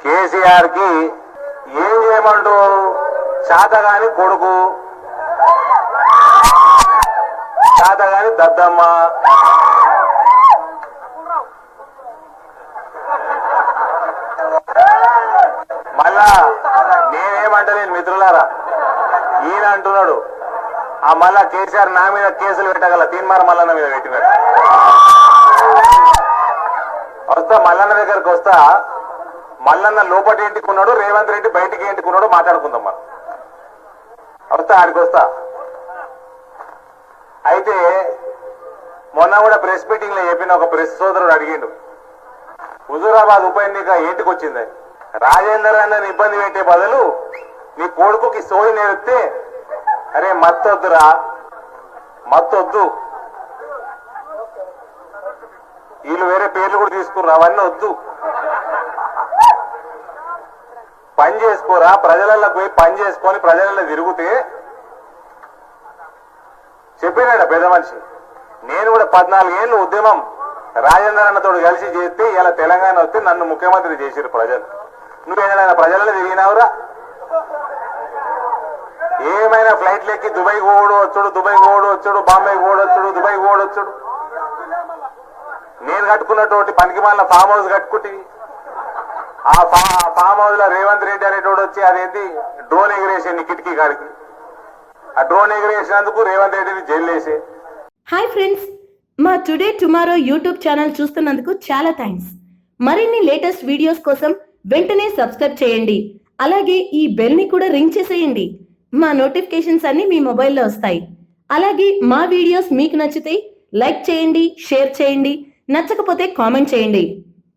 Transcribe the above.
కేసీఆర్ కి ఏం చేయమంటూ శాతగాని కొడుకు, శాతగాని దద్దమ్మ, మళ్ళా నేనేమంటలేను మిత్రులారా, ఈయన అంటున్నాడు ఆ మళ్ళా కేసీఆర్ నా మీద కేసులు పెట్టగల తీన్మార మల్లన్న మీద పెట్టినట్టు. వస్తా మల్లన్న దగ్గరకు వస్తా, మల్లన్న లోపటి ఇంటికి ఉన్నాడు, రేవంత్ రెడ్డి బయటికి ఇంటికి ఉన్నాడు, మాట్లాడుకుందాం మనం. వస్తా ఆడికి వస్తా. అయితే మొన్న కూడా ప్రెస్ మీటింగ్ లో చెప్పిన ఒక ప్రెస్ సోదరుడు అడిగిండు, హుజూరాబాద్ ఉప ఎన్నిక ఏంటికి వచ్చింది, రాజేందర్ అన్నని ఇబ్బంది పెట్టే బదులు నీ కొడుకుకి సోయి నేర్పితే, అరే మత్తొద్దురా, మత్తొద్దు, వీళ్ళు వేరే పేర్లు కూడా తీసుకున్నారు, అవన్నీ వద్దు, పని చేసుకోరా, ప్రజలలో పోయి పని చేసుకొని ప్రజలలో తిరిగితే చెప్పినాడు పెద్ద మనిషి. నేను కూడా 14 ఏళ్ళు ఉద్యమం రాజేంద్ర అన్నతో కలిసి చేస్తే ఇలా తెలంగాణ వస్తే నన్ను ముఖ్యమంత్రి చేసిరు ప్రజలు. నువ్వేమైనా ప్రజలలో తిరిగినావురా? ఏమైనా ఫ్లైట్లు ఎక్కి దుబాయ్ ఓడు వచ్చాడు, దుబాయ్ ఓడు వచ్చాడు, బాంబే ఓడు వచ్చాడు, దుబాయ్ ఓడు వచ్చాడు. నేను కట్టుకున్నటువంటి పనికిమాలిన ఫామ్ హౌస్ కట్టుకుంటే ఆ ఫామ్ హౌస్ లో రేవంత్ రెడ్డి అనేటోడు వచ్చి అదేంటి డ్రోన్ ఎగిరేసాను కిటికీ కాడికి. ఆ డ్రోన్ ఎగిరేసినందుకు రేవంత్ రెడ్డిని జైలు వేసే. హాయ్ ఫ్రెండ్స్, మా టుడే టుమారో యూట్యూబ్ ఛానల్ చూస్తున్నందుకు చాలా థ్యాంక్స్. మరిన్ని లేటెస్ట్ వీడియోస్ కోసం వెంటనే సబ్స్క్రైబ్ చేయండి. అలాగే ఈ బెల్ ని కూడా రింగ్ చేసేయండి. మా నోటిఫికేషన్స్ అన్ని మీ మొబైల్లో వస్తాయి. అలాగే మా వీడియోస్ మీకు నచ్చితే లైక్ చేయండి, షేర్ చేయండి, నచ్చకపోతే కామెంట్ చేయండి.